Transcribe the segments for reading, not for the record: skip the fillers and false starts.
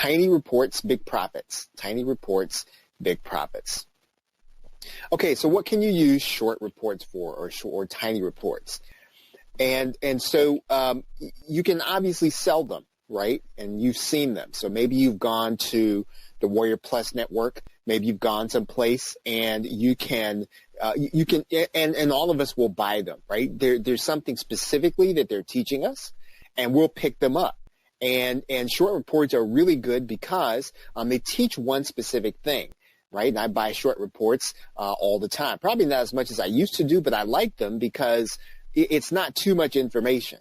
tiny reports, big profits. Tiny reports, big profits. Okay, so what can you use short reports for, or tiny reports? And so you can obviously sell them, right? And you've seen them. So maybe you've gone to the Warrior Plus network. Maybe you've gone someplace and you can and all of us will buy them, right? There's something specifically that they're teaching us, and we'll pick them up. And short reports are really good because they teach one specific thing, right? And I buy short reports all the time. Probably not as much as I used to do, but I like them because it's not too much information.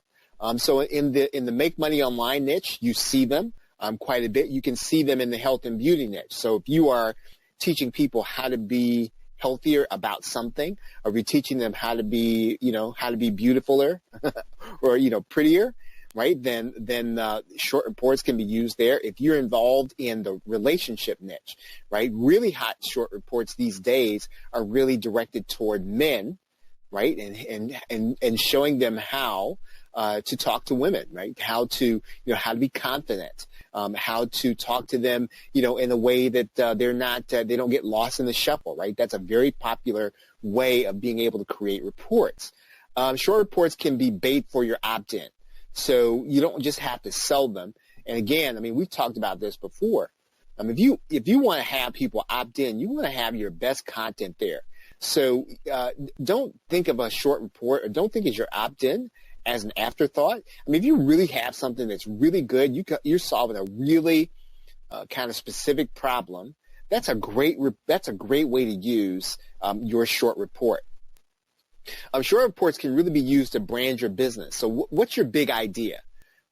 So in the Make Money Online niche, you see them quite a bit. You can see them in the health and beauty niche. So if you are teaching people how to be healthier about something, or you're teaching them how to be, how to be beautifuler or, prettier, right? Then short reports can be used there. If you're involved in the relationship niche, right? Really hot short reports these days are really directed toward men, right? And showing them how to talk to women, right? How to be confident, how to talk to them, in a way that they don't get lost in the shuffle, right? That's a very popular way of being able to create reports. Short reports can be bait for your opt-in. So you don't just have to sell them. And again, we've talked about this before. If you want to have people opt in, you want to have your best content there. So don't think of a short report, or don't think of your opt-in as an afterthought. If you really have something that's really good, you're solving a really kind of specific problem. That's a great way to use your short report. Short reports can really be used to brand your business. So what's your big idea,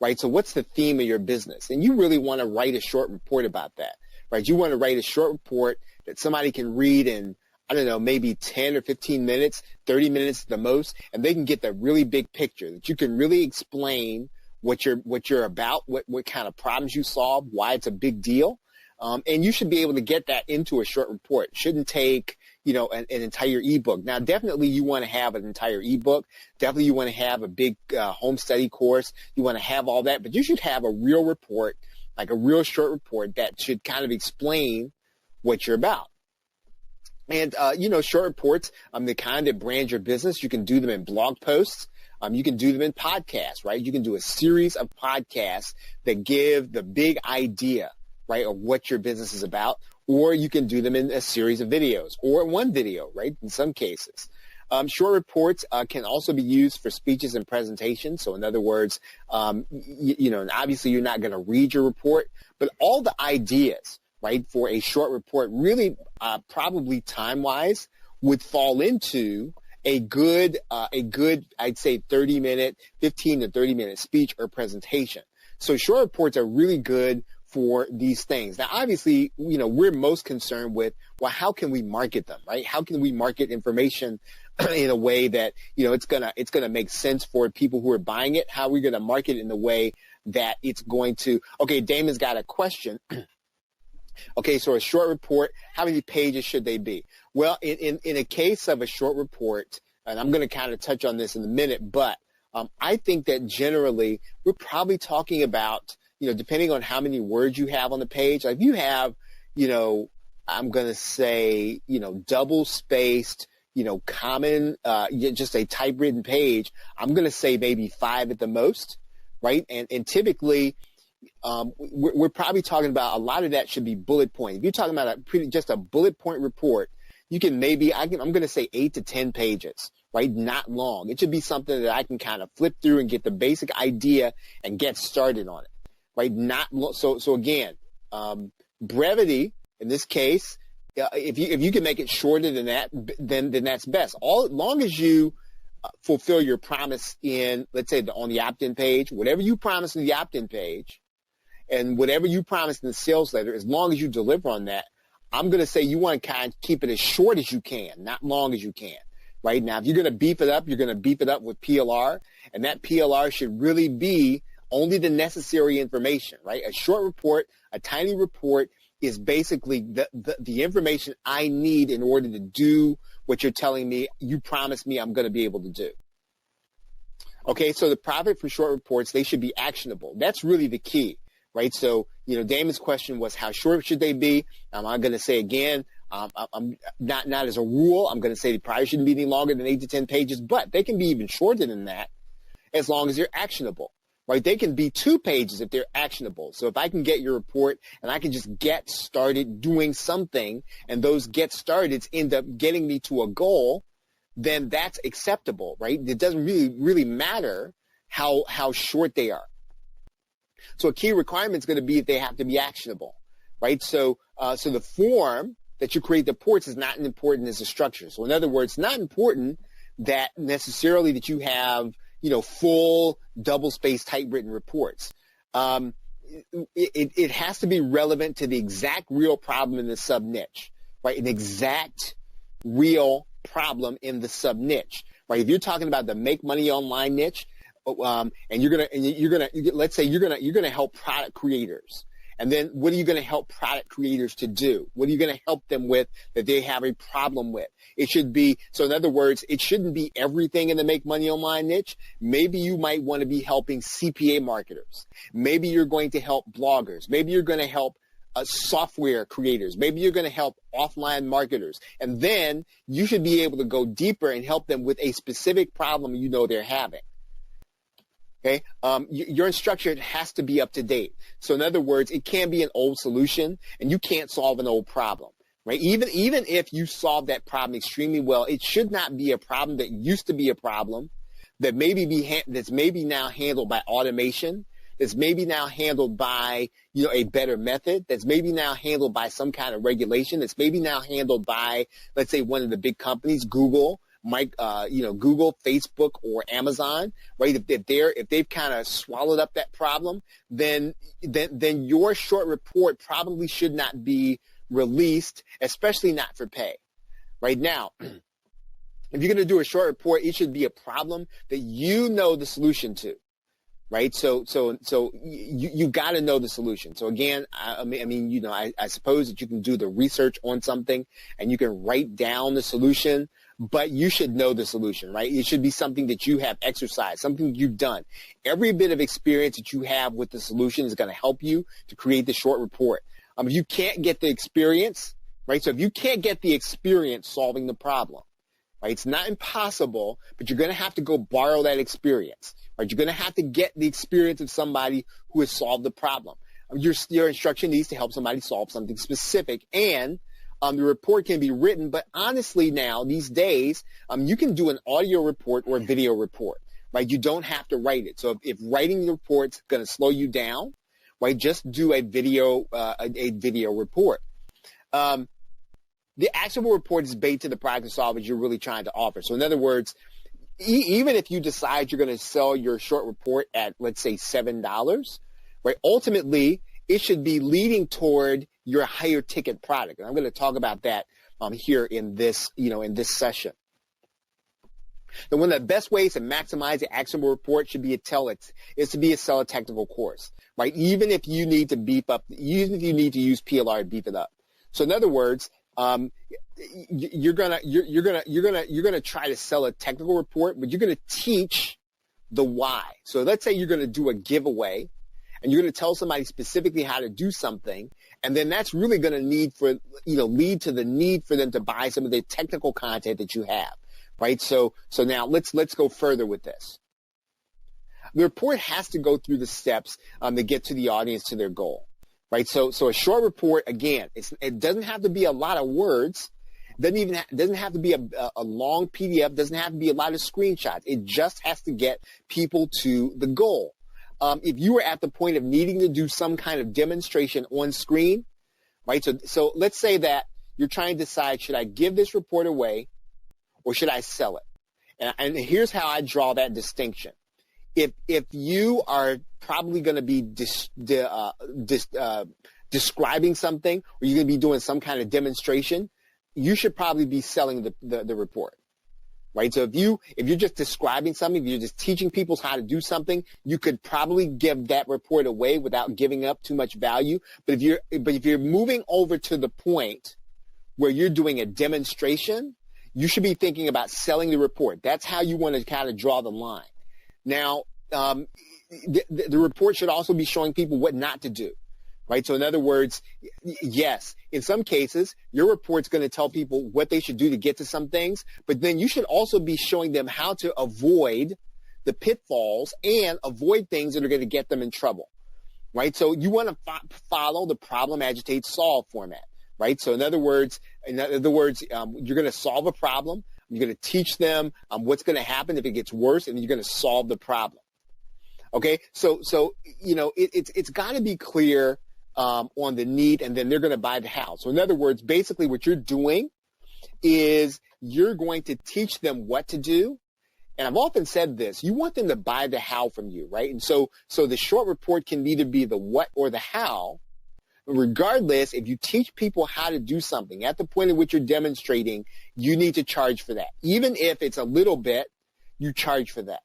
right? So what's the theme of your business? And you really want to write a short report about that, right? You want to write a short report that somebody can read in, maybe 10 or 15 minutes, 30 minutes at the most, and they can get the really big picture, that you can really explain what you're about, what kind of problems you solve, why it's a big deal. And you should be able to get that into a short report. It shouldn't take, an entire ebook. Now, definitely you want to have an entire ebook. Definitely you want to have a big home study course. You want to have all that, but you should have a real report, like a real short report that should kind of explain what you're about. And, short reports, the kind that brand your business, you can do them in blog posts. You can do them in podcasts, right? You can do a series of podcasts that give the big idea, right, of what your business is about, or you can do them in a series of videos, or one video, right, in some cases. Short reports can also be used for speeches and presentations. So in other words, and obviously you're not going to read your report, but all the ideas, right, for a short report really probably time-wise would fall into a good, I'd say 15 to 30-minute speech or presentation. So short reports are really good for these things. Now, obviously, we're most concerned with, well, how can we market them, right? How can we market information in a way that, it's gonna make sense for people who are buying it? How are we going to market it in a way that it's going to, okay, Damon's got a question. Okay, so a short report, how many pages should they be? Well, in a case of a short report, and I'm going to kind of touch on this in a minute, but I think that generally we're probably talking about, depending on how many words you have on the page. Like if you have, I'm going to say, double-spaced, common, just a typewritten page, I'm going to say maybe 5 at the most, right? And typically, we're probably talking about a lot of that should be bullet point. If you're talking about just a bullet point report, you can maybe, I'm going to say 8 to 10 pages, right? Not long. It should be something that I can kind of flip through and get the basic idea and get started on it, right? Not so again, brevity in this case. If you can make it shorter than that, then that's best. Long as you fulfill your promise in, let's say, on the opt-in page, whatever you promise in the opt-in page, and whatever you promised in the sales letter, as long as you deliver on that, I'm going to say you want to kind of keep it as short as you can, not long as you can, right? Now, if you're going to beef it up, you're going to beef it up with PLR, and that PLR should really be only the necessary information, right? A short report, a tiny report is basically the information I need in order to do what you're telling me, you promised me I'm going to be able to do. Okay, so the profit for short reports, they should be actionable. That's really the key. right? So, Damon's question was, how short should they be? I'm going to say again, I'm not as a rule, I'm going to say they probably shouldn't be any longer than 8 to 10 pages, but they can be even shorter than that as long as they're actionable, right? They can be 2 pages if they're actionable. So if I can get your report and I can just get started doing something, and those get started end up getting me to a goal, then that's acceptable, right? It doesn't really matter how short they are. So a key requirement is going to be that they have to be actionable, right? So the form that you create the reports is not as important as the structure. So in other words, not important that necessarily that you have, full double-spaced typewritten reports. It has to be relevant to the exact real problem in the sub-niche, right? An exact real problem in the sub-niche, right? If you're talking about the make money online niche, and let's say you're gonna help product creators, and then what are you gonna help product creators to do? What are you gonna help them with that they have a problem with? It should be, so in other words, it shouldn't be everything in the make money online niche. Maybe you might want to be helping CPA marketers. Maybe you're going to help bloggers. Maybe you're going to help software creators. Maybe you're going to help offline marketers. And then you should be able to go deeper and help them with a specific problem they're having. Okay, your instruction has to be up to date. So in other words, it can be an old solution, and you can't solve an old problem, right? Even if you solve that problem extremely well, it should not be a problem that used to be a problem that that's maybe now handled by automation, that's maybe now handled by a better method, that's maybe now handled by some kind of regulation, that's maybe now handled by, let's say, one of the big companies, Google, Google, Facebook, or Amazon, right? If they've kind of swallowed up that problem, then your short report probably should not be released, especially not for pay. Right now, if you're going to do a short report, it should be a problem that you know the solution to, right? So you got to know the solution. So again, I suppose that you can do the research on something and you can write down the solution, but you should know the solution, right? It should be something that you have exercised, something you've done. Every bit of experience that you have with the solution is going to help you to create the short report. If you can't get the experience, right? So if you can't get the experience solving the problem, right? It's not impossible, but you're going to have to go borrow that experience, right? You're going to have to get the experience of somebody who has solved the problem. Your instruction needs to help somebody solve something specific, and the report can be written, but honestly now, these days, you can do an audio report or a video report, right? You don't have to write it. So if writing the report's going to slow you down, right, just do a video report. The actionable report is based to the product or service you're really trying to offer. So in other words, even if you decide you're going to sell your short report at, let's say, $7, right, ultimately, it should be leading toward your higher ticket product. And I'm going to talk about that here in this session. And one of the best ways to maximize the actionable report should be to sell a technical course, right? Even if you need to use PLR to beef it up. So in other words, you're gonna try to sell a technical report, but you're gonna teach the why. So let's say you're gonna do a giveaway, and you're gonna tell somebody specifically how to do something, and then that's really gonna lead to the need for them to buy some of the technical content that you have, right? So now let's go further with this. The report has to go through the steps to get to the audience to their goal. Right, so a short report, again, it doesn't have to be a lot of words, doesn't have to be a long PDF, doesn't have to be a lot of screenshots. It just has to get people to the goal. If you are at the point of needing to do some kind of demonstration on screen, right? So let's say that you're trying to decide, should I give this report away or should I sell it? And here's how I draw that distinction. If you are probably going to be describing something, or you're going to be doing some kind of demonstration, you should probably be selling the report, right? So if you're just describing something, if you're just teaching people how to do something, you could probably give that report away without giving up too much value. But if you're moving over to the point where you're doing a demonstration, you should be thinking about selling the report. That's how you want to kind of draw the line. Now, the report should also be showing people what not to do, right? So in other words, yes, in some cases, your report's going to tell people what they should do to get to some things, but then you should also be showing them how to avoid the pitfalls and avoid things that are going to get them in trouble, right? So you want to follow the problem, agitate, solve format, right? So in other words, you're going to solve a problem. You're going to teach them what's going to happen if it gets worse, and you're going to solve the problem. Okay, so it's got to be clear on the need, and then they're going to buy the how. So in other words, basically what you're doing is you're going to teach them what to do. And I've often said this, you want them to buy the how from you, right? And so the short report can either be the what or the how. Regardless, if you teach people how to do something at the point at which you're demonstrating, you need to charge for that. Even if it's a little bit, you charge for that.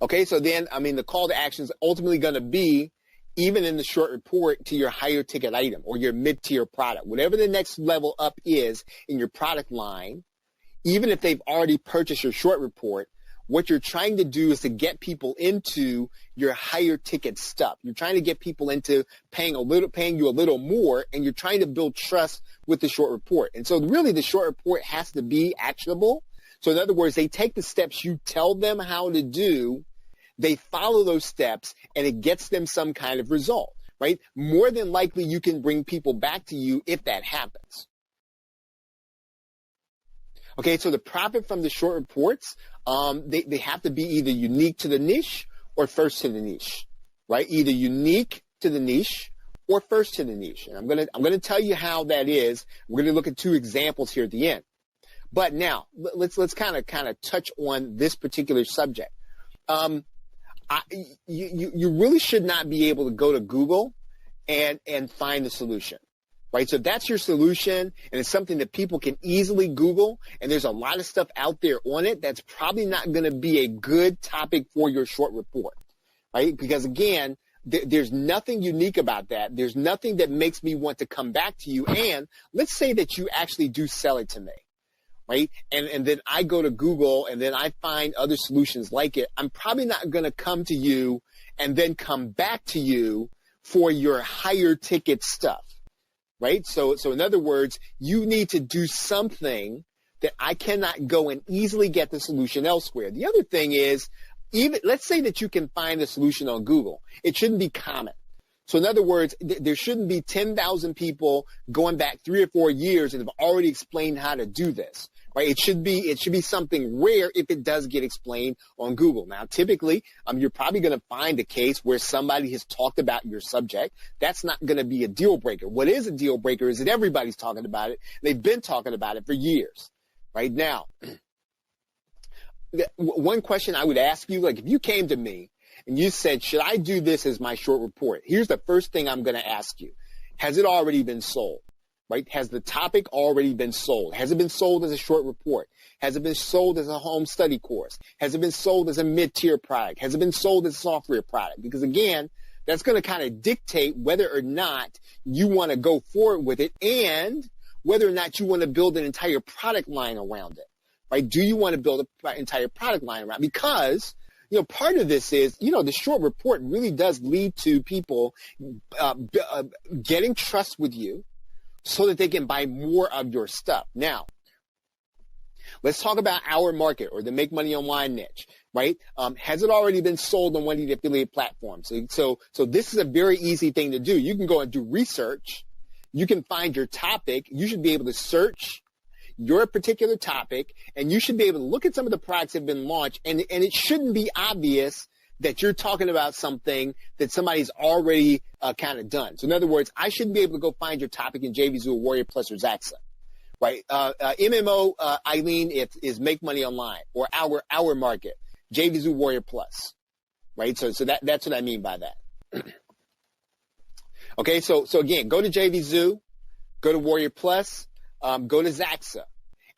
Okay, so then, the call to action is ultimately going to be, even in the short report, to your higher ticket item or your mid-tier product. Whatever the next level up is in your product line, even if they've already purchased your short report, what you're trying to do is to get people into your higher ticket stuff. You're trying to get people into paying you a little more, and you're trying to build trust with the short report. And so really the short report has to be actionable. So in other words, they take the steps you tell them how to do, they follow those steps, and it gets them some kind of result, right? More than likely, you can bring people back to you if that happens. Okay, so the profit from the short reports, they have to be either unique to the niche or first to the niche, right? Either unique to the niche or first to the niche. And I'm gonna tell you how that is. We're gonna look at two examples here at the end. But now let's kind of touch on this particular subject. You really should not be able to go to Google and find the solution, right? So if that's your solution and it's something that people can easily Google, and there's a lot of stuff out there on it, that's probably not going to be a good topic for your short report, right? Because again, there's nothing unique about that. There's nothing that makes me want to come back to you. And let's say that you actually do sell it to me, right? And then I go to Google and then I find other solutions like it. I'm probably not going to come to you and then come back to you for your higher ticket stuff, right? So in other words, you need to do something that I cannot go and easily get the solution elsewhere. The other thing is, even let's say that you can find the solution on Google. It shouldn't be common. So in other words, there shouldn't be 10,000 people going back 3 or 4 years and have already explained how to do this, right? It should be something rare if it does get explained on Google. Now, typically, you're probably going to find a case where somebody has talked about your subject. That's not going to be a deal breaker. What is a deal breaker is that everybody's talking about it. They've been talking about it for years, right? Now, one question I would ask you, like if you came to me and you said, should I do this as my short report? Here's the first thing I'm going to ask you. Has it already been sold? Right? Has the topic already been sold? Has it been sold as a short report? Has it been sold as a home study course? Has it been sold as a mid-tier product? Has it been sold as a software product? Because again, that's going to kind of dictate whether or not you want to go forward with it and whether or not you want to build an entire product line around it. Right? Do you want to build an entire product line around? Because, part of this is, the short report really does lead to people getting trust with you so that they can buy more of your stuff. Now, let's talk about our market or the Make Money Online niche, right? Has it already been sold on one of the affiliate platforms? So this is a very easy thing to do. You can go and do research. You can find your topic. You should be able to search your particular topic, and you should be able to look at some of the products that have been launched, and it shouldn't be obvious that you're talking about something that somebody's already kind of done. So in other words, I shouldn't be able to go find your topic in JVZoo or Warrior Plus or Zaxa, right? MMO, Eileen, is Make Money Online, or our market, JVZoo Warrior Plus, right? So that's what I mean by that. Okay, so again, go to JVZoo, go to Warrior Plus, go to Zaxa,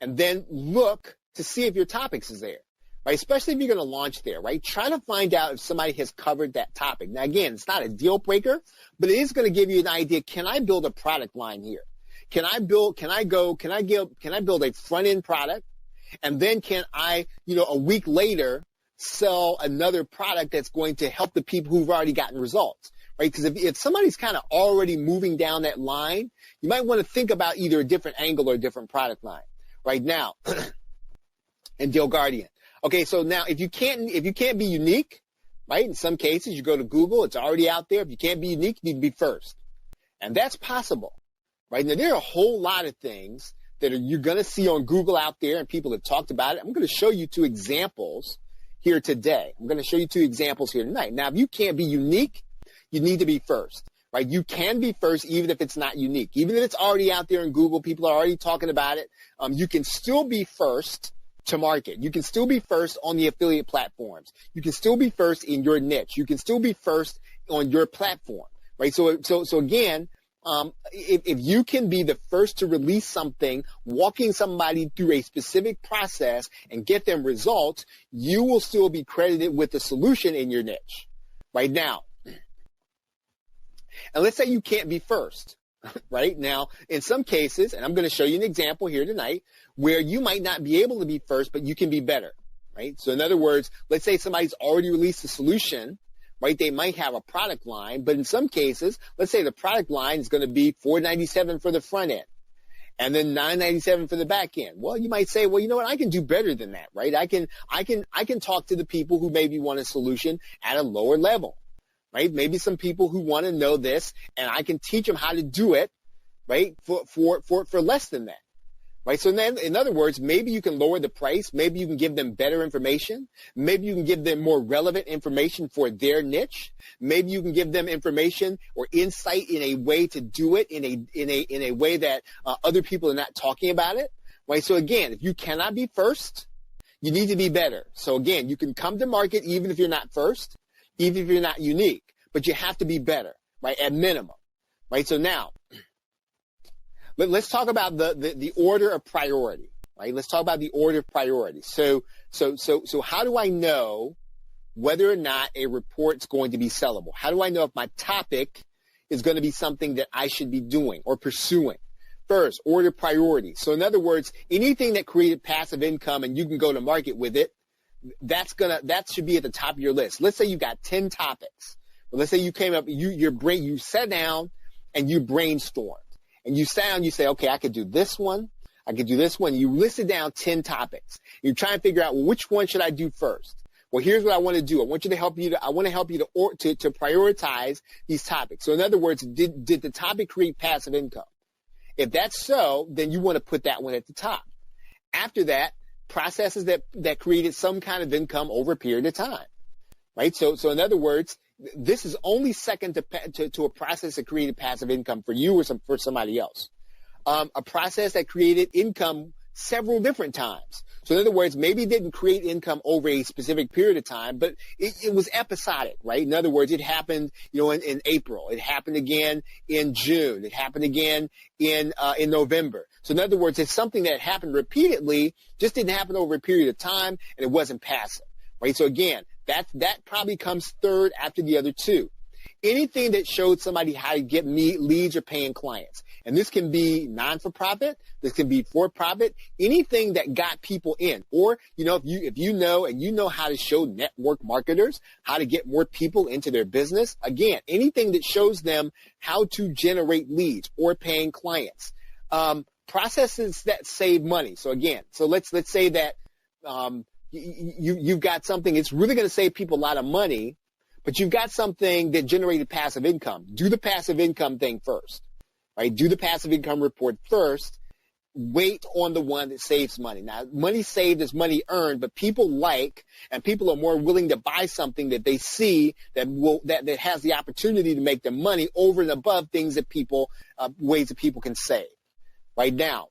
and then look to see if your topics is there, right? Especially if you're going to launch there, right? Try to find out if somebody has covered that topic. Now, again, it's not a deal breaker, but it is going to give you an idea. Can I build a product line here? Can I build a front end product? And then can I, a week later, sell another product that's going to help the people who've already gotten results, right? Because if somebody's kind of already moving down that line, you might want to think about either a different angle or a different product line. Right now, and Deal Guardian. Okay, so now if you can't be unique, right? In some cases, you go to Google, it's already out there. If you can't be unique, you need to be first. And that's possible, right? Now, there are a whole lot of things that you're going to see on Google out there, and people have talked about it. I'm going to show you 2 examples here today. I'm going to show you 2 examples here tonight. Now, if you can't be unique, you need to be first, right? You can be first even if it's not unique. Even if it's already out there in Google, people are already talking about it, you can still be first to market. You can still be first on the affiliate platforms. You can still be first in your niche. You can still be first on your platform, right? So again, if you can be the first to release something, walking somebody through a specific process and get them results, you will still be credited with the solution in your niche right now. And let's say you can't be first, right? Now, in some cases, and I'm going to show you an example here tonight, where you might not be able to be first, but you can be better, right? So in other words, let's say somebody's already released a solution, right? They might have a product line, but in some cases, let's say the product line is going to be $497 for the front end and then $997 for the back end. Well, you might say, well, you know what? I can do better than that, right? I can talk to the people who maybe want a solution at a lower level, right? Maybe some people who want to know this, and I can teach them how to do it, right? For less than that. Right. So then, in other words, maybe you can lower the price. Maybe you can give them better information. Maybe you can give them more relevant information for their niche. Maybe you can give them information or insight in a way to do it in a way that other people are not talking about it. Right. So again, if you cannot be first, you need to be better. So again, you can come to market even if you're not first, even if you're not unique, but you have to be better, right? At minimum. Right. So now, let's talk about the order of priority, right? Let's talk about the order of priority. So how do I know whether or not a report's going to be sellable? How do I know if my topic is going to be something that I should be doing or pursuing? First, order priority. So in other words, anything that created passive income and you can go to market with it, that should be at the top of your list. Let's say you got 10 topics. But let's say you came up, you sat down and you brainstormed. And you say, okay, I could do this one. I could do this one. You listed down 10 topics. You try and figure out, well, which one should I do first? Well, here's what I want to do. I want to help you to prioritize these topics. So in other words, did the topic create passive income? If that's so, then you want to put that one at the top. After that, processes that created some kind of income over a period of time, right? So in other words, this is only second to a process that created passive income for you or for somebody else. A process that created income several different times. So in other words, maybe it didn't create income over a specific period of time, but it was episodic, right? In other words, it happened, in April. It happened again in June. It happened again in November. So in other words, it's something that happened repeatedly, just didn't happen over a period of time, and it wasn't passive, right? So again, that probably comes third after the other 2. Anything that showed somebody how to get leads or paying clients. And this can be non-for-profit. This can be for-profit. Anything that got people in. Or, if you know how to show network marketers how to get more people into their business. Again, anything that shows them how to generate leads or paying clients. Processes that save money. So again, let's say that you've got something, it's really going to save people a lot of money, but you've got something that generated passive income. Do the passive income thing first, right? Do the passive income report first. Wait on the one that saves money. Now, money saved is money earned, but people are more willing to buy something that they see that has the opportunity to make them money over and above things that ways that people can save. Right now,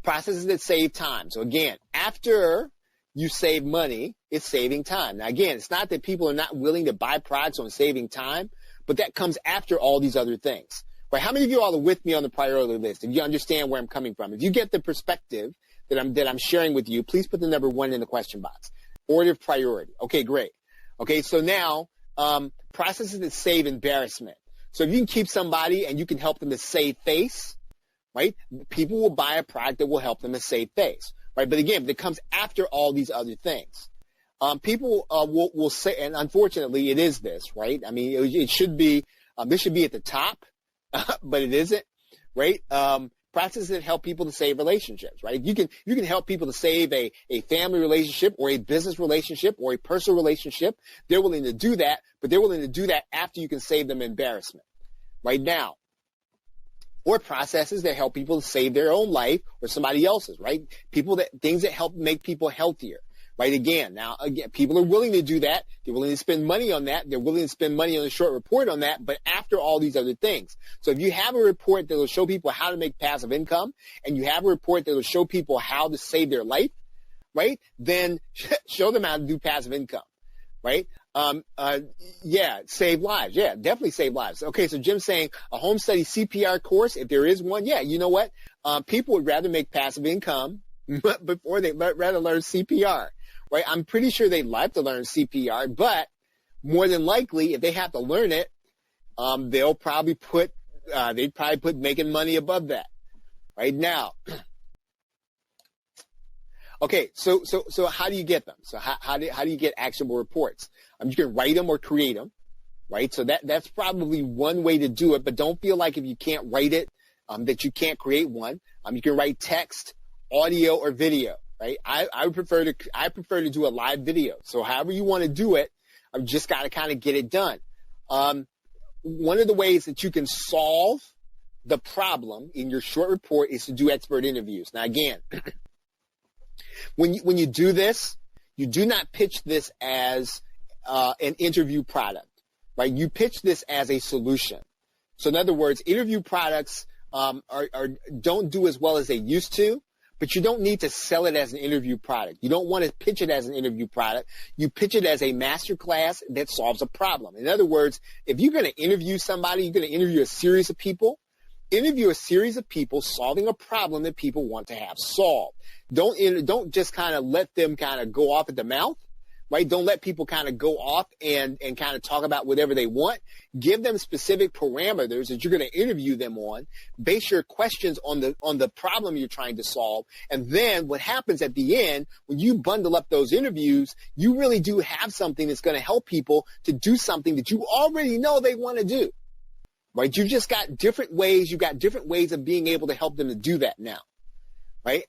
processes that save time. So again, after you save money, it's saving time. Now again, it's not that people are not willing to buy products on saving time, but that comes after all these other things. Right? How many of you all are with me on the priority list? If you understand where I'm coming from, if you get the perspective that I'm sharing with you, please put the number 1 in the question box. Order of priority. Okay, great. Okay, so now processes that save embarrassment. So if you can keep somebody and you can help them to save face, right? People will buy a product that will help them to save face, right? But again, it comes after all these other things. people will say, and unfortunately it is this, right? I mean, it should be, this should be at the top, but it isn't, right? Practices that help people to save relationships, right? You can help people to save a family relationship or a business relationship or a personal relationship. They're willing to do that, but they're willing to do that after you can save them embarrassment, right now. Or processes that help people to save their own life or somebody else's, right? Things that help make people healthier, right? Again, people are willing to do that. They're willing to spend money on that. They're willing to spend money on a short report on that, but after all these other things. So if you have a report that will show people how to make passive income, and you have a report that will show people how to save their life, right? Then show them how to do passive income, right? Save lives. Yeah, definitely save lives. Okay, so Jim's saying a home study CPR course, if there is one, yeah, you know what? People would rather make passive income before they'd rather learn CPR, right? I'm pretty sure they'd like to learn CPR, but more than likely, if they have to learn it, they'd probably put making money above that, right? Now, okay, so how do you get them? So how do you get actionable reports? You can write them or create them, right? So that's probably one way to do it, but don't feel like if you can't write it, that you can't create one. You can write text, audio, or video, right? I prefer to do a live video. So however you want to do it, I've just got to kind of get it done. One of the ways that you can solve the problem in your short report is to do expert interviews. Now, again, when you do this, you do not pitch this as an interview product, right? You pitch this as a solution. So in other words, interview products don't do as well as they used to, but you don't need to sell it as an interview product. You don't want to pitch it as an interview product. You pitch it as a masterclass that solves a problem. In other words, if you're going to interview somebody, you're going to interview a series of people. Interview a series of people solving a problem that people want to have solved. Don't just kind of let them kind of go off at the mouth, right? Don't let people kind of go off and kind of talk about whatever they want. Give them specific parameters that you're going to interview them on. Base your questions on the problem you're trying to solve. And then what happens at the end, when you bundle up those interviews, you really do have something that's going to help people to do something that you already know they want to do, right? You've just got different ways. You've got different ways of being able to help them to do that now, right?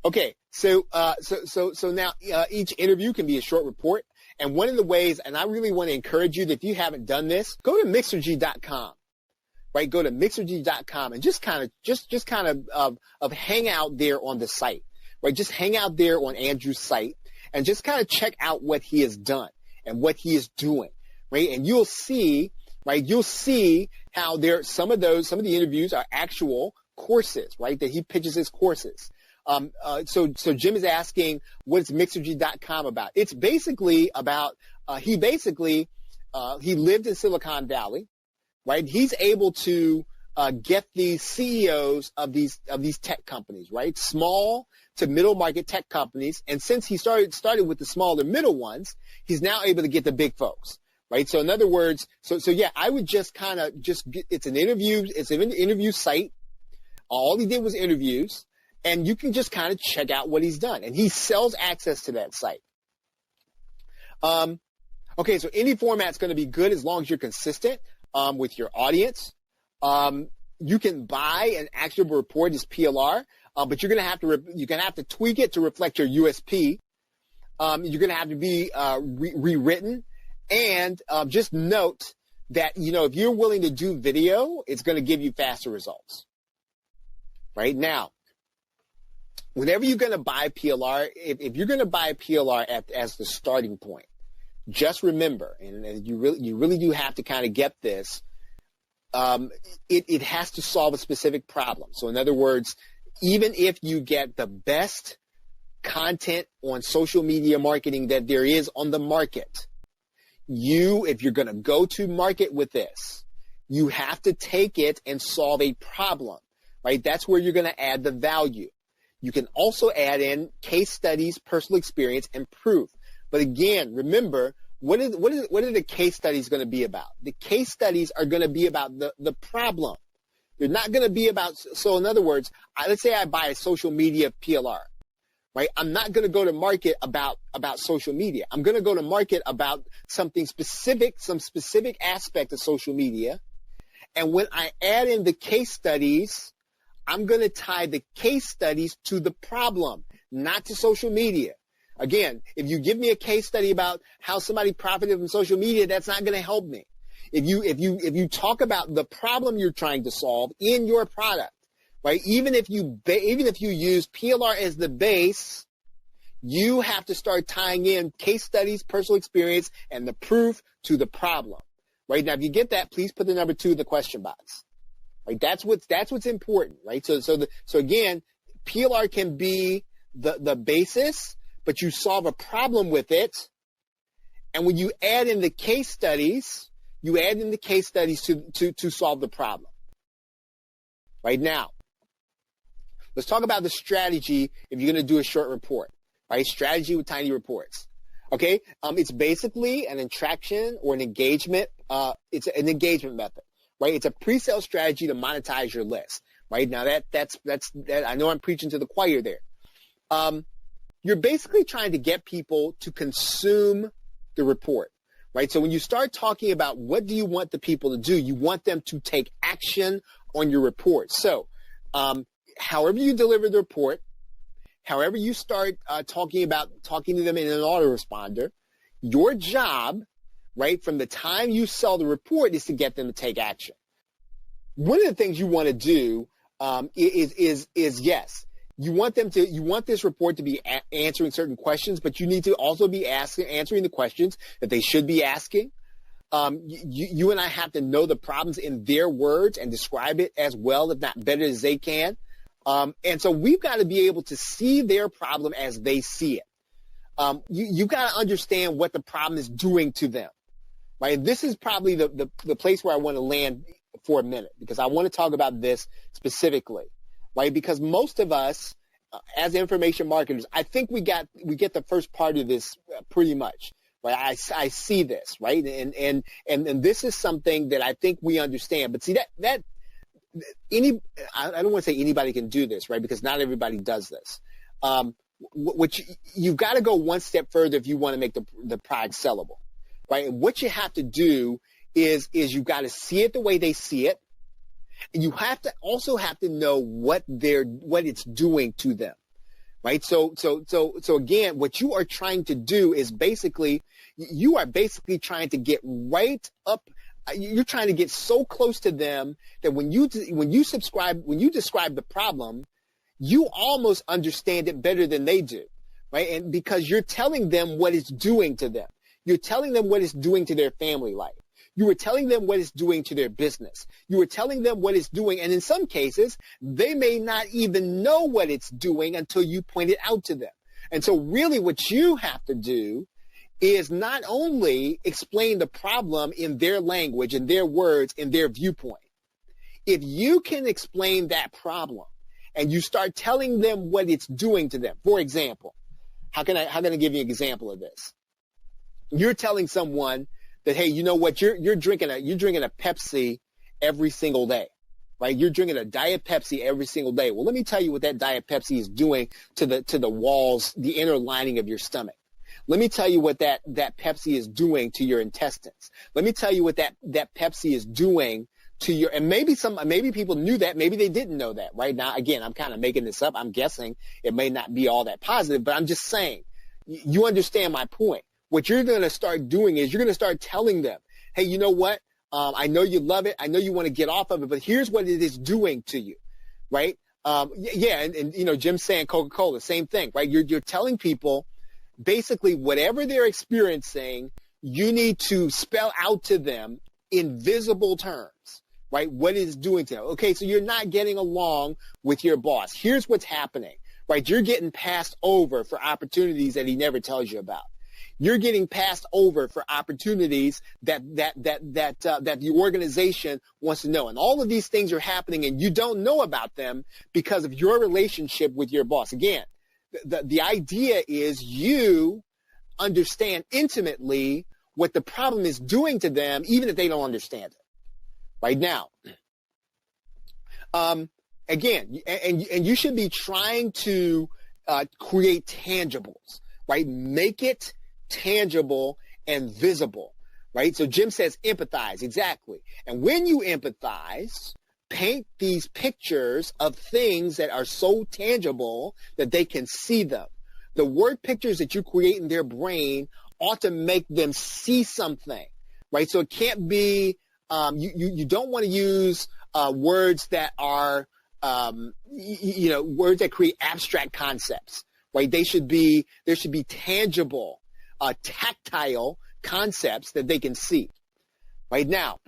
Okay, so now each interview can be a short report, and one of the ways, and I really want to encourage you that if you haven't done this, go to Mixergy.com, right? Go to Mixergy.com and just kind of hang out there on the site, right? Just hang out there on Andrew's site and just kind of check out what he has done and what he is doing, right? And you'll see, right? You'll see how some of the interviews are actual courses, right? That he pitches his courses. So Jim is asking, what is Mixergy.com about? It's basically about, he lived in Silicon Valley, right? He's able to, get the CEOs of these tech companies, right? Small to middle market tech companies. And since he started with the smaller middle ones, he's now able to get the big folks, right? So in other words, so yeah, I would just kind of it's an interview site. All he did was interviews. And you can just kind of check out what he's done. And he sells access to that site. Okay, so any format's going to be good as long as you're consistent with your audience. You can buy an actionable report as PLR, but you're going to have to tweak it to reflect your USP. You're going to have to be rewritten. And just note that, if you're willing to do video, it's going to give you faster results. Right now, whenever you're going to buy PLR, if you're going to buy PLR as the starting point, just remember, and you really do have to kind of get this, it has to solve a specific problem. So in other words, even if you get the best content on social media marketing that there is on the market, if you're going to go to market with this, you have to take it and solve a problem, right? That's where you're going to add the value. You can also add in case studies, personal experience, and proof. But again, remember, what are the case studies going to be about? The case studies are going to be about the problem. They're not going to be about, so in other words, let's say I buy a social media PLR, right? I'm not going to go to market about social media. I'm going to go to market about something specific, some specific aspect of social media. And when I add in the case studies, I'm going to tie the case studies to the problem, not to social media. Again, if you give me a case study about how somebody profited from social media, that's not going to help me. If you talk about the problem you're trying to solve in your product, right? Even if you use PLR as the base, you have to start tying in case studies, personal experience, and the proof to the problem. Right? Now, if you get that, please put the number 2 in the question box. Right? That's what's important, right? So again, PLR can be the basis, but you solve a problem with it. And when you add in the case studies, to solve the problem. Right now, let's talk about the strategy if you're going to do a short report, right? Strategy with tiny reports. Okay. It's basically an attraction or an engagement. It's an engagement method, right? It's a pre-sale strategy to monetize your list, right? Now that's I know I'm preaching to the choir there. You're basically trying to get people to consume the report, right? So when you start talking about what do you want the people to do, you want them to take action on your report. So however you deliver the report, however you start talking to them in an autoresponder, your job, right, from the time you sell the report is to get them to take action. One of the things you want to do is yes, you want this report to be answering certain questions, but you need to also be answering the questions that they should be asking. You and I have to know the problems in their words and describe it as well, if not better as they can. And so we've got to be able to see their problem as they see it. You've got to understand what the problem is doing to them, right? And this is probably the place where I want to land for a minute, because I want to talk about this specifically, right? Because most of us, as information marketers, I think we get the first part of this pretty much, right? I see this, right? And this is something that I think we understand. But see that I don't want to say anybody can do this, right? Because not everybody does this. Which you've got to go one step further if you want to make the product sellable, right? And what you have to do is you've got to see it the way they see it. And you also have to know what it's doing to them, right? So again, what you are trying to do is you are basically trying to get right up. You're trying to get so close to them that when you describe the problem, you almost understand it better than they do, right? And because you're telling them what it's doing to them, you're telling them what it's doing to their family life. You were telling them what it's doing to their business. You were telling them what it's doing. And in some cases, they may not even know what it's doing until you point it out to them. And so really what you have to do is not only explain the problem in their language, in their words, in their viewpoint. If you can explain that problem and you start telling them what it's doing to them, for example, how can I give you an example of this? You're telling someone that, hey, you know what, you're drinking a Pepsi every single day, right? You're drinking a Diet Pepsi every single day. Well, let me tell you what that Diet Pepsi is doing to the walls, the inner lining of your stomach. Let me tell you what that Pepsi is doing to your intestines. Let me tell you what that Pepsi is doing to your, and maybe people knew that, maybe they didn't know that. Right now, again, I'm kind of making this up. I'm guessing it may not be all that positive, but I'm just saying, you understand my point. What you're going to start doing is you're going to start telling them, hey, you know what? I know you love it. I know you want to get off of it, but here's what it is doing to you, right? And you know, Jim's saying Coca-Cola, same thing, right? You're telling people basically whatever they're experiencing, you need to spell out to them in visible terms, right? What it is doing to them. Okay, so you're not getting along with your boss. Here's what's happening, right? You're getting passed over for opportunities that he never tells you about. You're getting passed over for opportunities that the organization wants to know. And all of these things are happening and you don't know about them because of your relationship with your boss. Again, the idea is you understand intimately what the problem is doing to them, even if they don't understand it. Right now, again, and you should be trying to create tangibles, right? Make it tangible and visible, right? So Jim says empathize, exactly. And when you empathize, paint these pictures of things that are so tangible that they can see them. The word pictures that you create in their brain ought to make them see something, right? So it can't be, you don't want to use words that are, words that create abstract concepts, right? There should be tangible, tactile concepts that they can see. Right now,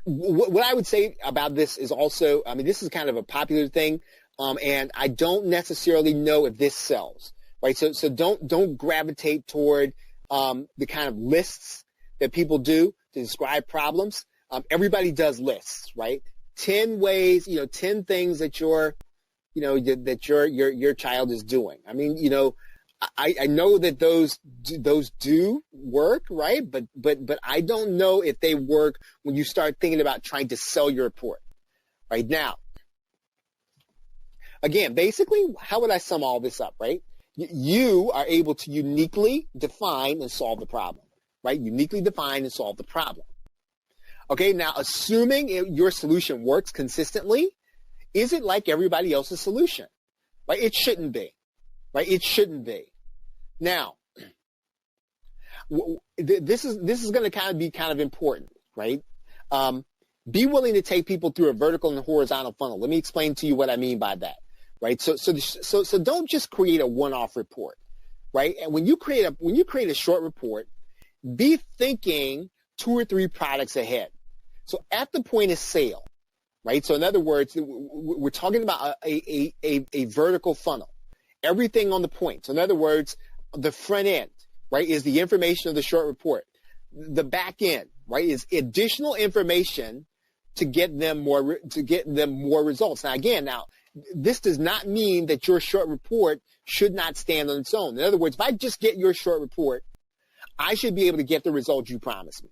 what I would say about this is also, I mean, this is kind of a popular thing, and I don't necessarily know if this sells, right? So don't gravitate toward the kind of lists that people do to describe problems. Everybody does lists, right? 10 ways, 10 things that your child is doing. I mean, I know that those do work, right? But I don't know if they work when you start thinking about trying to sell your report. Right now, again, basically, how would I sum all this up, right? You are able to uniquely define and solve the problem, right? Uniquely define and solve the problem. Okay, now assuming your solution works consistently, is it like everybody else's solution? Right? It shouldn't be. Right? It shouldn't be. Now, this is going to be kind of important, right? Be willing to take people through a vertical and horizontal funnel. Let me explain to you what I mean by that, right? So don't just create a one-off report, right? And when you create a short report, be thinking 2 or 3 products ahead. So at the point of sale, right? So in other words, we're talking about a vertical funnel. Everything on the point. So in other words, the front end, right, is the information of the short report. The back end, right, is additional information to get them more results. Now again, this does not mean that your short report should not stand on its own. In other words, if I just get your short report, I should be able to get the results you promised me.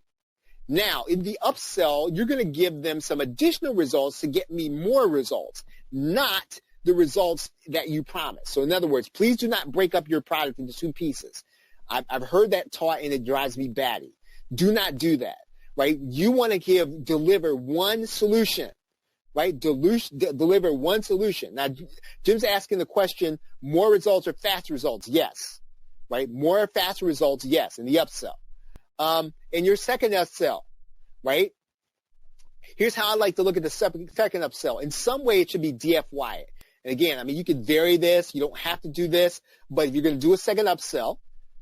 Now, in the upsell, you're going to give them some additional results to get me more results, not the results that you promised. So in other words, please do not break up your product into 2 pieces. I've heard that taught and it drives me batty. Do not do that, right? You want to deliver one solution, right? Deliver one solution. Now, Jim's asking the question, more results or faster results? Yes, right? More or faster results? Yes, in the upsell. In your second upsell, right? Here's how I like to look at the second upsell. In some way, it should be DFY. And again, I mean, you can vary this. You don't have to do this. But if you're going to do a second upsell,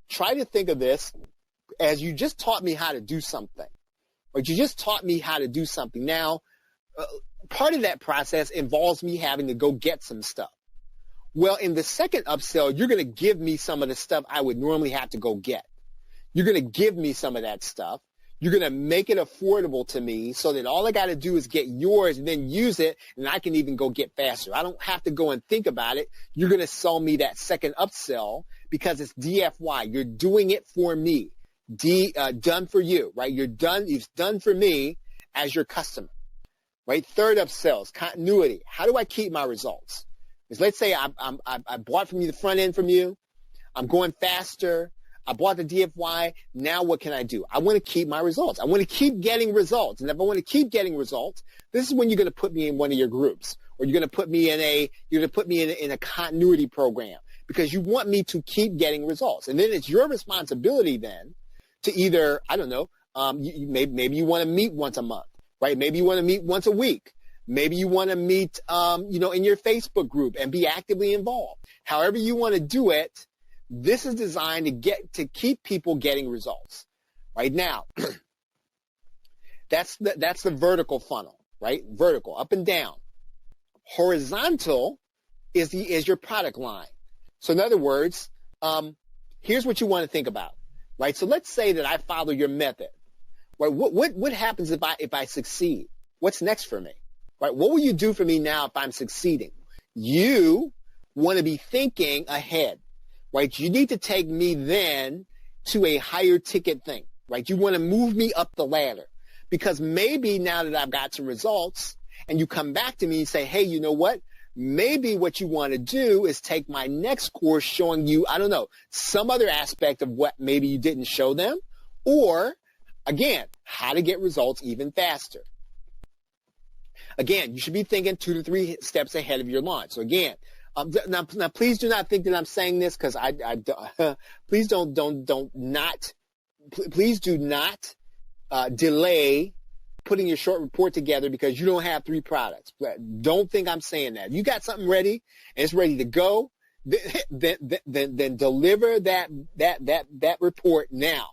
try to think of this as you just taught me how to do something. Or you just taught me how to do something. Now, part of that process involves me having to go get some stuff. Well, in the second upsell, you're going to give me some of the stuff I would normally have to go get. You're going to give me some of that stuff. You're going to make it affordable to me so that all I got to do is get yours and then use it, and I can even go get faster. I don't have to go and think about it. You're going to sell me that second upsell because it's DFY. You're doing it for me. Done for you, right? It's done for me as your customer, right? Third upsells, continuity. How do I keep my results? Because let's say I bought from you the front end from you. I'm going faster. I bought the DFY. Now what can I do? I want to keep my results. I want to keep getting results. And if I want to keep getting results, this is when you're going to put me in one of your groups, or you're going to put me in a continuity program, because you want me to keep getting results. And then it's your responsibility then to either, I don't know, maybe you want to meet once a month, right? Maybe you want to meet once a week. Maybe you want to meet, in your Facebook group and be actively involved. However you want to do it, this is designed to keep people getting results. Right now, that's the vertical funnel, right? Vertical, up and down. Horizontal is your product line. So in other words, here's what you want to think about, right? So let's say that I follow your method, right? What happens if I succeed? What's next for me, right? What will you do for me now if I'm succeeding? You want to be thinking ahead. Right? You need to take me then to a higher ticket thing, right? You want to move me up the ladder, because maybe now that I've got some results and you come back to me and say, hey, you know what? maybe what you want to do is take my next course showing you, I don't know, some other aspect of what maybe you didn't show them, or again, how to get results even faster. Again, you should be thinking 2 to 3 steps ahead of your launch. So again, now please do not think that I'm saying this because please do not delay putting your short report together because you don't have 3 products. Don't think I'm saying that. You got something ready and it's ready to go, then deliver that report now,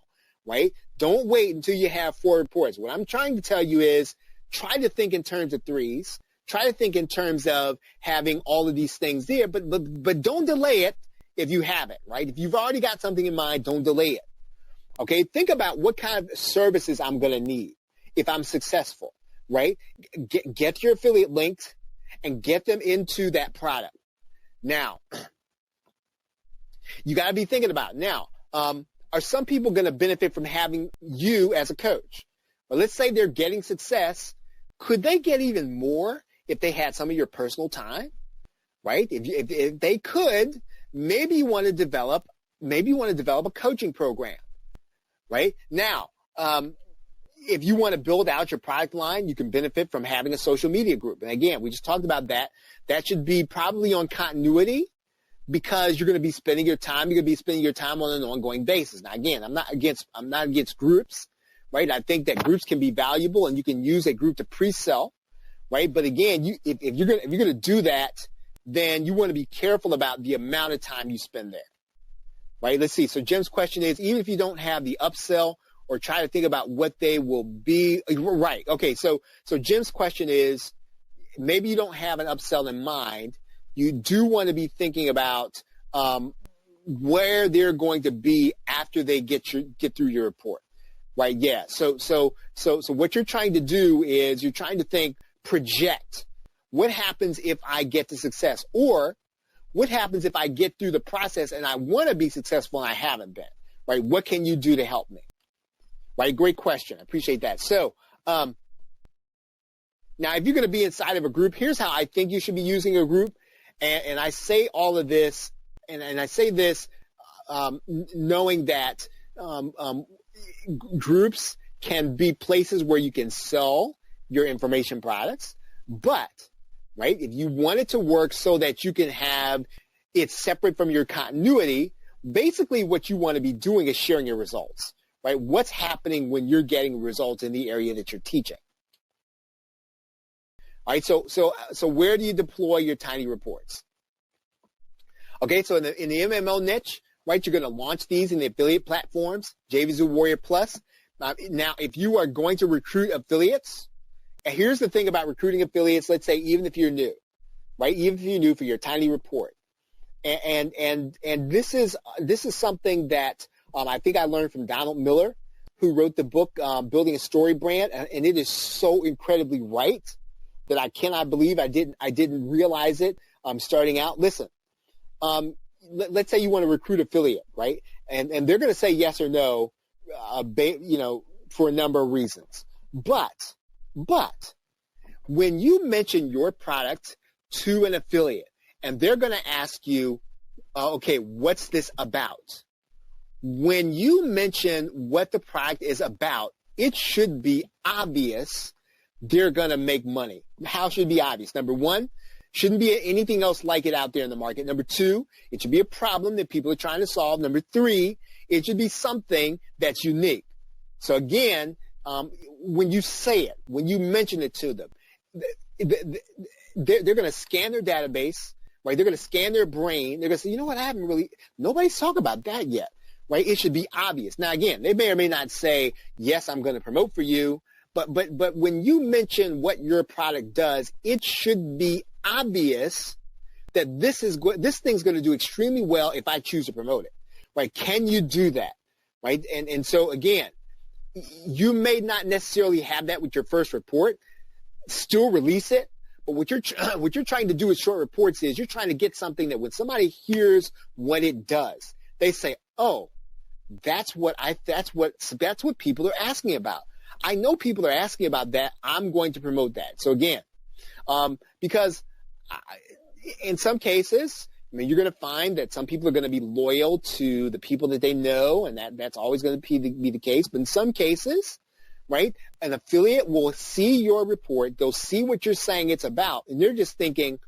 right? Don't wait until you have 4 reports. What I'm trying to tell you is try to think in terms of 3s. Try to think in terms of having all of these things there, but don't delay it if you have it, right? If you've already got something in mind, don't delay it. Okay, think about what kind of services I'm going to need if I'm successful, right? Get your affiliate linked and get them into that product. Now, you got to be thinking about it. Now, are some people going to benefit from having you as a coach? Well, let's say they're getting success. Could they get even more if they had some of your personal time, right? If they could, maybe you want to develop a coaching program, right? Now, if you want to build out your product line, you can benefit from having a social media group. And again, we just talked about that. That should be probably on continuity because you're going to be spending your time. You're going to be spending your time on an ongoing basis. Now, again, I'm not against groups, right? I think that groups can be valuable and you can use a group to pre-sell, right? But again, if you're going to do that, then you want to be careful about the amount of time you spend there, right? Let's see. So Jim's question is, even if you don't have the upsell or try to think about what they will be, right? Okay. So Jim's question is, maybe you don't have an upsell in mind. You do want to be thinking about where they're going to be after they get through your report, right? Yeah. So what you're trying to do is you're trying to think, project. What happens if I get to success? Or what happens if I get through the process and I want to be successful and I haven't been, right? What can you do to help me? Right? Great question. I appreciate that. So now if you're going to be inside of a group, here's how I think you should be using a group. And I say all of this, and I say this knowing that groups can be places where you can sell your information products, but, right, if you want it to work so that you can have it separate from your continuity, basically what you want to be doing is sharing your results, right? What's happening when you're getting results in the area that you're teaching? All right, so where do you deploy your tiny reports? Okay, so in the MMO niche, right, you're going to launch these in the affiliate platforms, JVZoo Warrior Plus. Now, if you are going to recruit affiliates, and here's the thing about recruiting affiliates, let's say even if you're new, right, even if you're new for your tiny report. And this is something that I think I learned from Donald Miller, who wrote the book Building a Story Brand, and it is so incredibly right that I cannot believe I didn't realize it starting out. Listen, let's say you want to recruit affiliate, right? And they're going to say yes or no, for a number of reasons. But when you mention your product to an affiliate and they're going to ask you, okay, what's this about? When you mention what the product is about, it should be obvious they're going to make money. How should it be obvious? Number one, shouldn't be anything else like it out there in the market. Number two, it should be a problem that people are trying to solve. Number three, it should be something that's unique. So again, when you say it, when you mention it to them, they're going to scan their database, right? They're going to scan their brain. They're going to say, you know what, nobody's talked about that yet, right? It should be obvious. Now, again, they may or may not say, yes, I'm going to promote for you. But when you mention what your product does, it should be obvious that this thing's going to do extremely well if I choose to promote it, right? Can you do that, right? And so again, you may not necessarily have that with your first report. Still release it, but what you're trying to do with short reports is you're trying to get something that when somebody hears what it does, they say, oh, that's what people are asking about. I know people are asking about that. I'm going to promote that. So again, because in some cases, I mean, you're going to find that some people are going to be loyal to the people that they know, and that's always going to be the case. But in some cases, right, an affiliate will see your report, they'll see what you're saying it's about, and they're just thinking,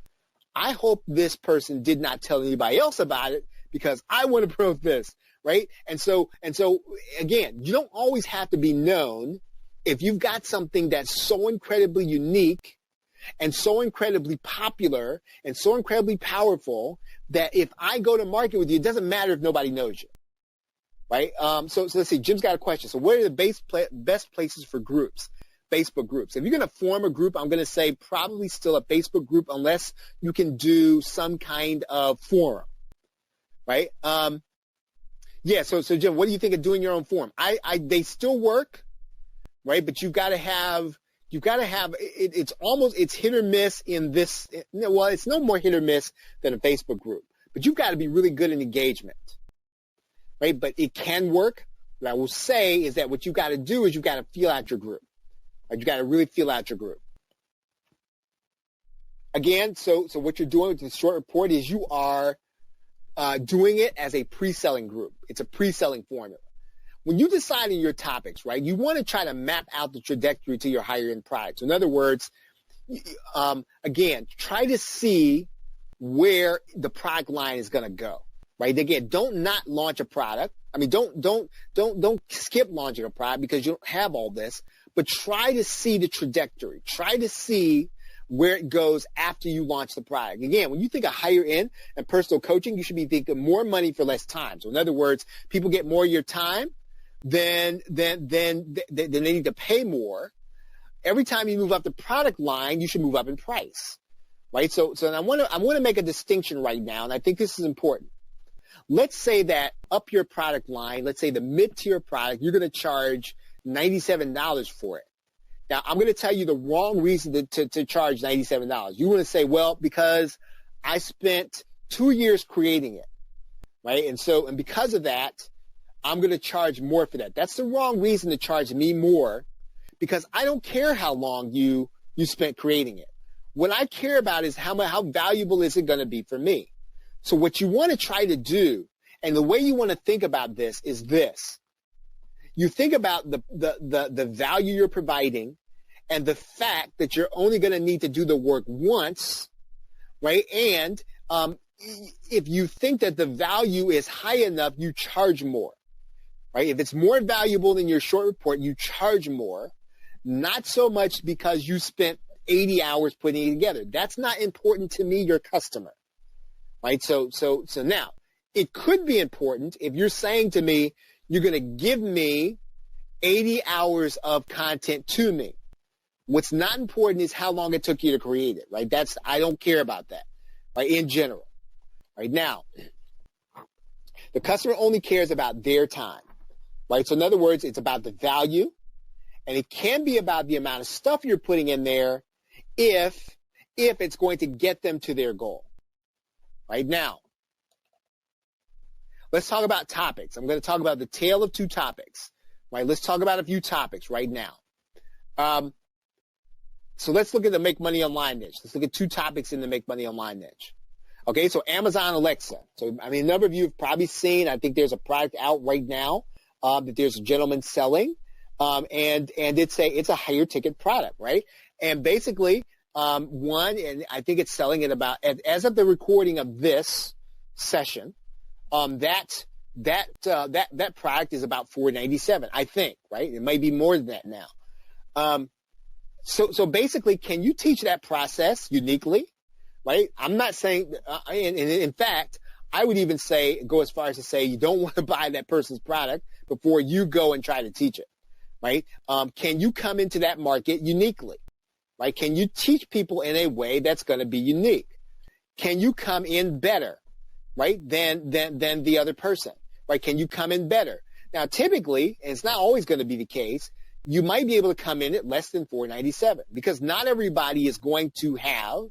I hope this person did not tell anybody else about it because I want to promote this, right? And so again, you don't always have to be known. If you've got something that's so incredibly unique and so incredibly popular and so incredibly powerful that if I go to market with you, it doesn't matter if nobody knows you, right? So let's see. Jim's got a question. So what are the best places for groups? Facebook groups. If you're going to form a group, I'm going to say probably still a Facebook group unless you can do some kind of forum, right? Yeah. So Jim, what do you think of doing your own forum? They still work, right? But you've got to have it's hit or miss in this. Well, it's no more hit or miss than a Facebook group, but you've got to be really good in engagement, right? But it can work. What I will say is that what you've got to do is you've got to feel out your group. Right? You got to really feel out your group. Again, so what you're doing with the short report is you are doing it as a pre-selling group. It's a pre-selling formula. When you decide on your topics, right, you want to try to map out the trajectory to your higher end products. In other words, again, try to see where the product line is going to go, right? Again, don't not launch a product. I mean, don't skip launching a product because you don't have all this, but try to see the trajectory. Try to see where it goes after you launch the product. Again, when you think of higher end and personal coaching, you should be thinking more money for less time. So in other words, people get more of your time, then they need to pay more. Every time you move up the product line, you should move up in price, right? So I want to make a distinction right now, and I think this is important. Let's say that up your product line, let's say the mid-tier product, you're going to charge $97 for it. Now, I'm going to tell you the wrong reason to charge $97. You want to say, well, because I spent 2 years creating it, right? And because of that, I'm going to charge more for that. That's the wrong reason to charge me more, because I don't care how long you spent creating it. What I care about is how valuable is it going to be for me. So what you want to try to do, and the way you want to think about this is this. You think about the value you're providing and the fact that you're only going to need to do the work once, right? And if you think that the value is high enough, you charge more, right? If it's more valuable than your short report, you charge more, not so much because you spent 80 hours putting it together. That's not important to me, your customer, right? So now, it could be important if you're saying to me, you're going to give me 80 hours of content to me. What's not important is how long it took you to create it, right? I don't care about that, right? In general, right? Now, the customer only cares about their time, right? So in other words, it's about the value, and it can be about the amount of stuff you're putting in there if it's going to get them to their goal, right? Now, let's talk about topics. I'm going to talk about the tale of two topics, right? Let's talk about a few topics right now. So let's look at the Make Money Online niche. Let's look at two topics in the Make Money Online niche. Okay, so Amazon Alexa. So, I mean, a number of you have probably seen, I think there's a product out right now that there's a gentleman selling, and it's a higher ticket product, right? And basically, and I think it's selling at about, as of the recording of this session, that product is about $497, I think, right? It might be more than that now. So basically, can you teach that process uniquely, right? I'm not saying, and in fact, I would even go as far as to say you don't want to buy that person's product before you go and try to teach it, right? Can you come into that market uniquely, right? Can you teach people in a way that's going to be unique? Can you come in better, right, than the other person, right? Can you come in better? Now, typically, and it's not always going to be the case, you might be able to come in at less than $497 because not everybody is going to have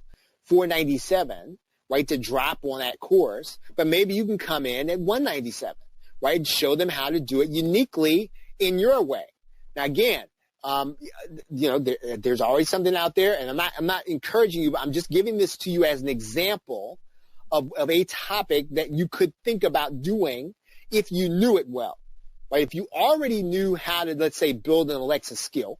$497, right, to drop on that course, but maybe you can come in at $197, right, and show them how to do it uniquely in your way. Now, again, there's always something out there, and I'm not encouraging you, but I'm just giving this to you as an example of a topic that you could think about doing if you knew it well, right? If you already knew how to, let's say, build an Alexa skill,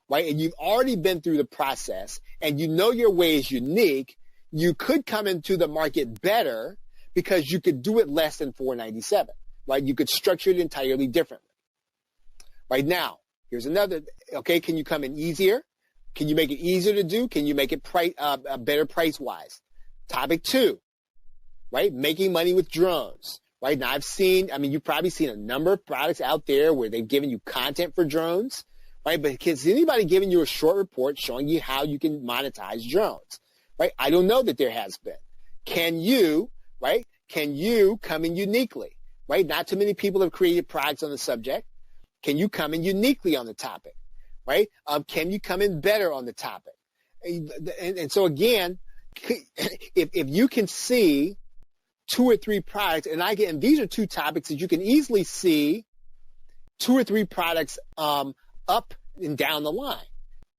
right, and you've already been through the process and you know your way is unique, you could come into the market better because you could do it less than $4.97, right? You could structure it entirely differently. Right now, here's another, okay, can you come in easier? Can you make it easier to do? Can you make it better price-wise? Topic 2, right, making money with drones. Right now, you've probably seen a number of products out there where they've given you content for drones, right? But has anybody given you a short report showing you how you can monetize drones, right? I don't know that there has been. Can you come in uniquely, right? Not too many people have created products on the subject. Can you come in uniquely on the topic, right? Can you come in better on the topic? And so again, if you can see 2 or 3 products, and these are 2 topics that you can easily see 2 or 3 products up and down the line,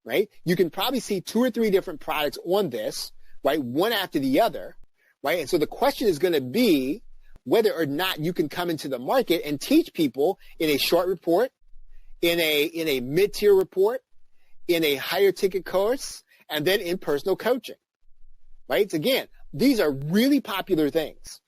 right? You can probably see 2 or 3 different products on this, right, one after the other, right? And so the question is going to be whether or not you can come into the market and teach people in a short report, in a mid-tier report, in a higher ticket course, and then in personal coaching, right? So again, these are really popular things,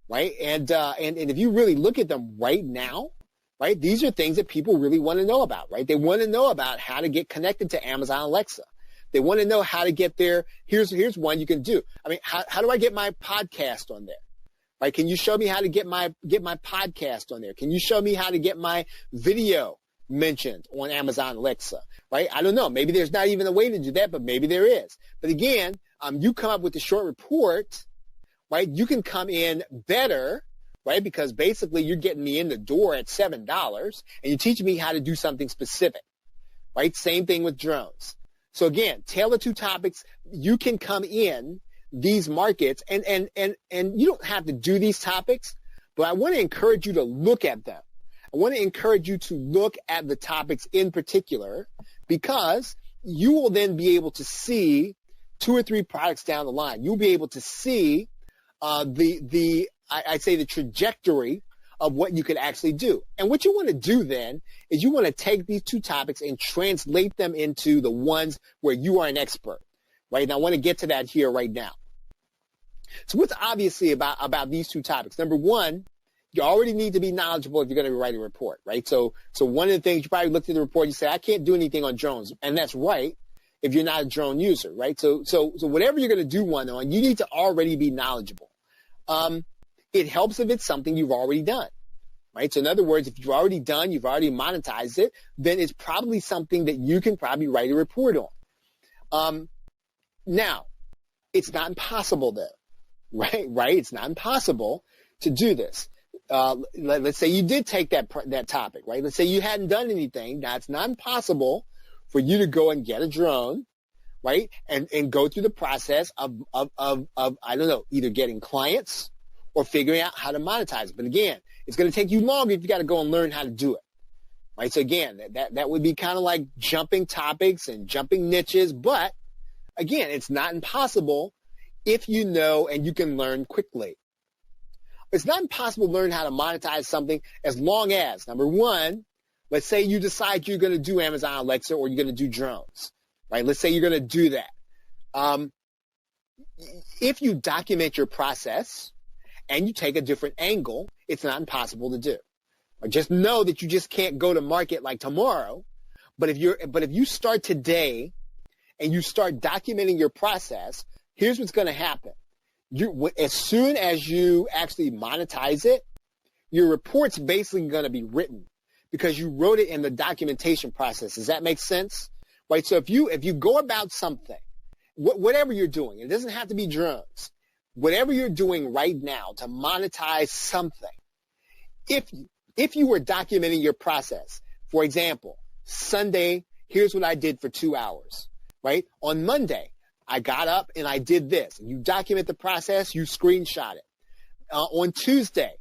right? And if you really look at them right now, right, these are things that people really want to know about, right? They want to know about how to get connected to Amazon Alexa. They want to know how to get there. Here's one you can do. I mean, how do I get my podcast on there? Right? Can you show me how to get my podcast on there? Can you show me how to get my video mentioned on Amazon Alexa? Right? I don't know. Maybe there's not even a way to do that, but maybe there is. But again, you come up with the short report, right? You can come in better, right? Because basically you're getting me in the door at $7 and you're teaching me how to do something specific, right? Same thing with drones. So again, tailor 2 topics. You can come in these markets and you don't have to do these topics, but I want to encourage you to look at them. I want to encourage you to look at the topics in particular, because you will then be able to see 2 or 3 products down the line. You'll be able to see I'd say the trajectory of what you could actually do. And what you want to do then is you want to take these 2 topics and translate them into the ones where you are an expert, right? And I want to get to that here right now. So what's obviously about these 2 topics? Number 1, you already need to be knowledgeable if you're going to write a report, right? So one of the things, you probably looked at the report, you say, I can't do anything on drones. And that's right if you're not a drone user, right? So whatever you're going to do one on, you need to already be knowledgeable. It helps if it's something you've already done, right? So in other words, if you've already monetized it, then it's probably something that you can probably write a report on. Now, it's not impossible though, right? It's not impossible to do this. Let's say you did take that topic, right? Let's say you hadn't done anything. Now, it's not impossible for you to go and get a drone, right? And go through the process of I don't know, either getting clients or figuring out how to monetize it. But again, it's going to take you longer if you got to go and learn how to do it, right? So again, that would be kind of like jumping topics and jumping niches. But again, it's not impossible if you know and you can learn quickly. It's not impossible to learn how to monetize something as long as, number 1, let's say you decide you're going to do Amazon Alexa or you're going to do drones, right? Let's say you're going to do that. If you document your process and you take a different angle, it's not impossible to do. Or just know that you just can't go to market like tomorrow. But if you start today and you start documenting your process, here's what's going to happen. As soon as you actually monetize it, your report's basically going to be written because you wrote it in the documentation process. Does that make sense? Right? So if you go about something, whatever you're doing, it doesn't have to be drones. Whatever you're doing right now to monetize something, if you were documenting your process, for example, Sunday, here's what I did for 2 hours, right? On Monday, I got up and I did this. You document the process, you screenshot it. On Tuesday,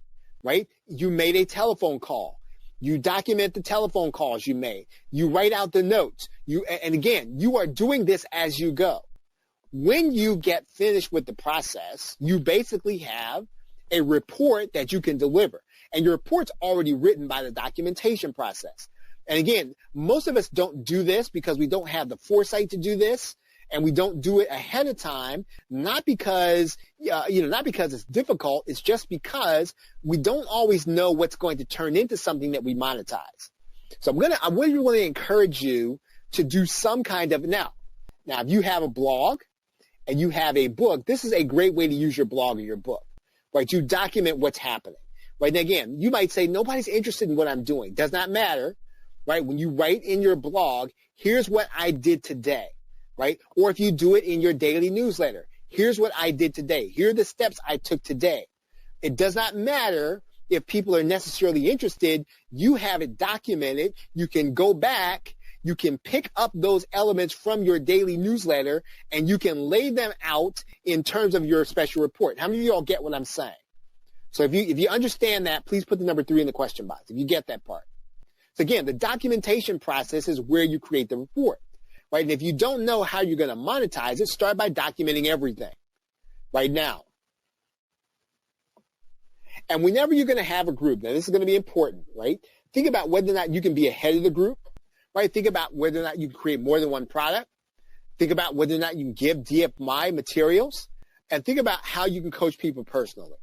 right, you made a telephone call You document the telephone calls you made. You write out the notes. And again, you are doing this as you go. When you get finished with the process, you basically have a report that you can deliver. And your report's already written by the documentation process. And again, most of us don't do this because we don't have the foresight to do this, and we don't do it ahead of time, not because it's difficult. It's just because we don't always know what's going to turn into something that we monetize. So I really want to encourage you to do some kind of now, if you have a blog and you have a book, this is a great way to use your blog or your book, right? You document what's happening, right? And again, you might say, nobody's interested in what I'm doing. Does not matter, right? When you write in your blog, here's what I did today, right? Or if you do it in your daily newsletter, here's what I did today. Here are the steps I took today. It does not matter if people are necessarily interested. You have it documented. You can go back. You can pick up those elements from your daily newsletter, and you can lay them out in terms of your special report. How many of you all get what I'm saying? So if you understand that, please put the number 3 in the question box if you get that part. So again, the documentation process is where you create the report, right? And if you don't know how you're going to monetize it, start by documenting everything right now. And whenever you're going to have a group, now this is going to be important, right? Think about whether or not you can be ahead of the group, right? Think about whether or not you can create more than one product. Think about whether or not you can give DFMI materials. And think about how you can coach people personally.